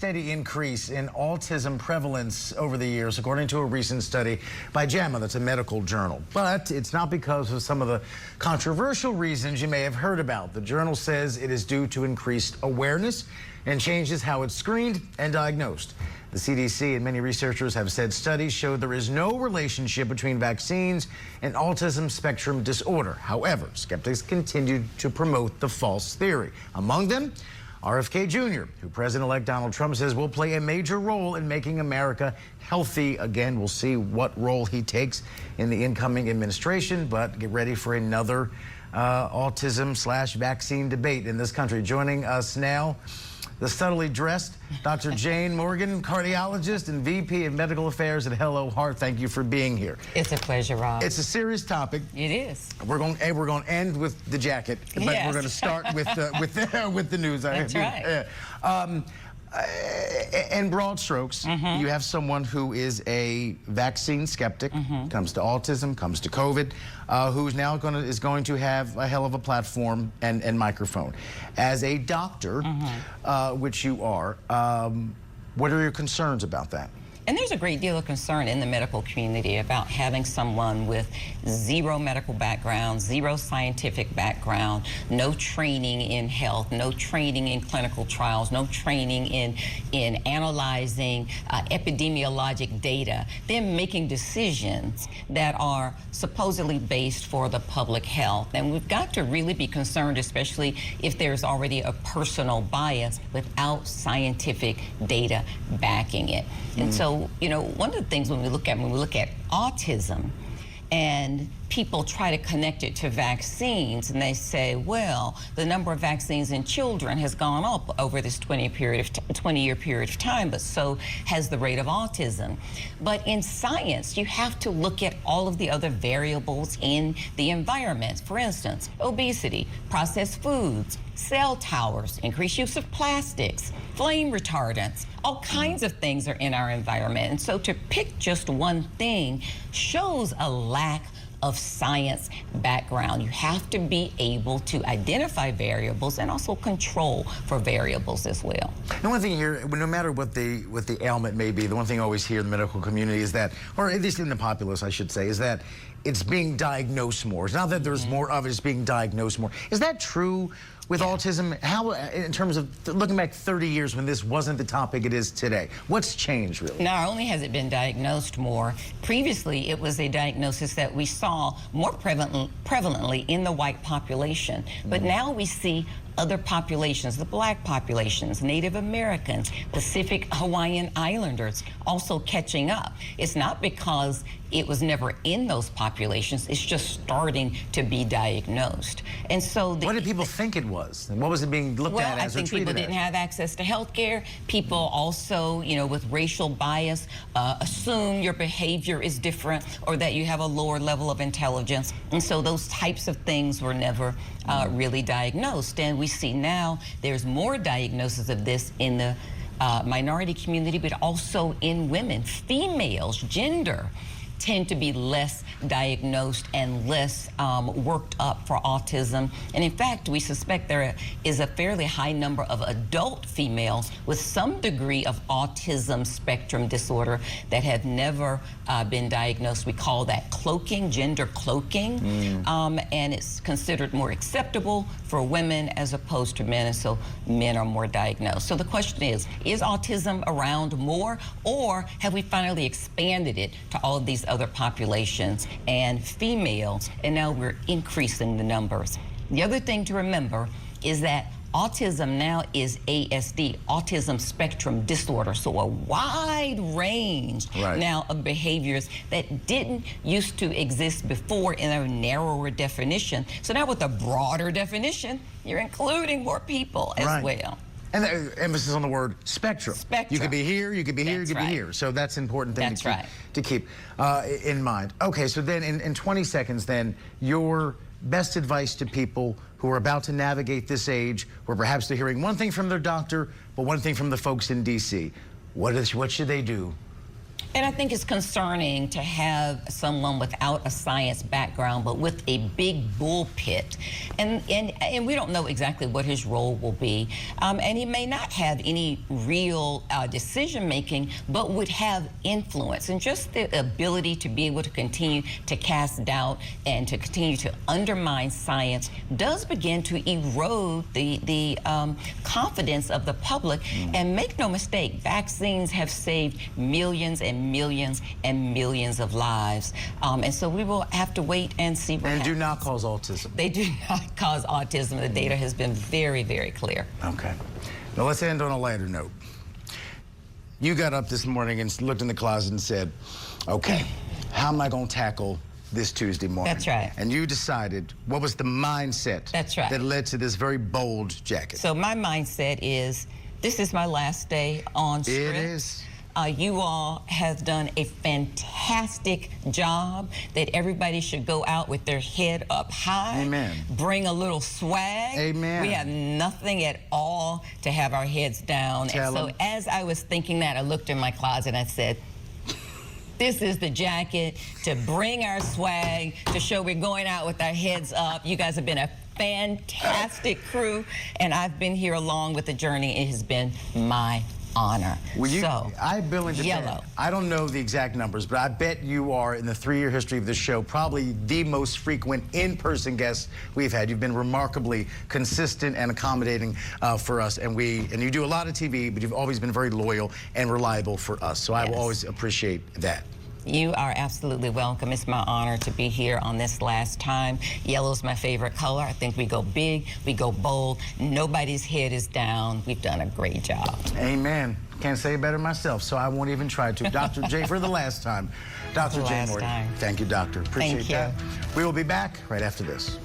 Steady increase in autism prevalence over the years, according to a recent study by JAMA, that's a medical journal. But it's not because of some of the controversial reasons you may have heard about. The journal says it is due to increased awareness and changes how it's screened and diagnosed. The CDC and many researchers have said studies show there is no relationship between vaccines and autism spectrum disorder. However, skeptics continue to promote the false theory. Among them, RFK Jr., who President-elect Donald Trump says will play a major role in making America healthy again. We'll see what role he takes in the incoming administration, but get ready for another autism/vaccine debate in this country. Joining us now, the subtly dressed Dr. Jane Morgan, cardiologist and VP of Medical Affairs at Hello Heart. Thank you for being here. It's a pleasure, Rob. It's a serious topic. It is. We're going to end with the jacket, but yes. We're going to start with the news. That's right. In broad strokes, you have someone who is a vaccine skeptic, comes to autism, comes to COVID, who's now is going to have a hell of a platform and microphone. As a doctor, which you are, what are your concerns about that? And there's a great deal of concern in the medical community about having someone with zero medical background, zero scientific background, no training in health, no training in clinical trials, no training in analyzing epidemiologic data, then making decisions that are supposedly based for the public health. And we've got to really be concerned, especially if there's already a personal bias without scientific data backing it. And so, you know, one of the things when we look at autism, and people try to connect it to vaccines, and they say, well, the number of vaccines in children has gone up over this 20-year period of time, but so has the rate of autism. But in science, you have to look at all of the other variables in the environment. For instance, obesity, processed foods, cell towers, increased use of plastics, flame retardants, all kinds of things are in our environment. And so to pick just one thing shows a lack of science background. You have to be able to identify variables and also control for variables as well. And one thing here, no matter what the ailment may be, the one thing I always hear in the medical community is that, or at least in the populace, I should say, is that it's being diagnosed more. It's not that there's more of it, it's being diagnosed more. Is that true with autism? How, in terms of looking back 30 years when this wasn't the topic it is today, what's changed really? Not only has it been diagnosed more, previously it was a diagnosis that we saw more prevalently in the white population. But now we see other populations, the black populations, Native Americans, Pacific Hawaiian Islanders also catching up. It's not because it was never in those populations, it's just starting to be diagnosed. And so what did people think it was? And what was it being looked at as or treated as? I think people didn't have access to health care. People also, you know, with racial bias, assume your behavior is different or that you have a lower level of intelligence. And so those types of things were never really diagnosed. And we see now there's more diagnosis of this in the minority community, but also in women. Females, gender, tend to be less diagnosed and less worked up for autism. And in fact, we suspect there is a fairly high number of adult females with some degree of autism spectrum disorder that have never been diagnosed. We call that cloaking, gender cloaking, and it's considered more acceptable for women as opposed to men, and so men are more diagnosed. So the question is autism around more, or have we finally expanded it to all of these other populations and females, and now we're increasing the numbers? The other thing to remember is that autism now is ASD, autism spectrum disorder, so a wide range now of behaviors that didn't used to exist before in a narrower definition. So now with a broader definition, you're including more people as well. And the emphasis on the word spectrum. You could be here, you could be here, you could be here. So that's an important thing to keep in mind. Okay, so then in 20 seconds then, your best advice to people who are about to navigate this age, where perhaps they're hearing one thing from their doctor, but one thing from the folks in D.C. What should they do? And I think it's concerning to have someone without a science background, but with a big bullpit. And we don't know exactly what his role will be. And he may not have any real decision making, but would have influence. And just the ability to be able to continue to cast doubt and to continue to undermine science does begin to erode the confidence of the public. And make no mistake, vaccines have saved millions and millions and millions of lives. And so we will have to wait and see what happens. And do not cause autism. They do not cause autism. The data has been very, very clear. Okay. Now let's end on a lighter note. You got up this morning and looked in the closet and said, okay, how am I going to tackle this Tuesday morning? That's right. And you decided, what was the mindset That's right. that led to this very bold jacket? So my mindset is, this is my last day on script. It is. You all have done a fantastic job that everybody should go out with their head up high. Amen. Bring a little swag. Amen. We have nothing at all to have our heads down. Tell and so 'em. as I was thinking that, I looked in my closet and I said, this is the jacket to bring our swag, to show we're going out with our heads up. You guys have been a fantastic crew, and I've been here along with the journey. It has been my honor. Well, So, I billing to yellow. I don't know the exact numbers, but I bet you are, in the 3-year history of this show, probably the most frequent in-person guest we've had. You've been remarkably consistent and accommodating for us, and you do a lot of TV, but you've always been very loyal and reliable for us. So I will Yes. always appreciate that. You are absolutely welcome. It's my honor to be here on this last time. Yellow is my favorite color. I think we go big, we go bold. Nobody's head is down. We've done a great job. Amen. Can't say it better myself, so I won't even try to. Dr. J, for the last time. Dr. J. last Morty. time. Thank you, doctor. Appreciate Thank you. that. We will be back right after this.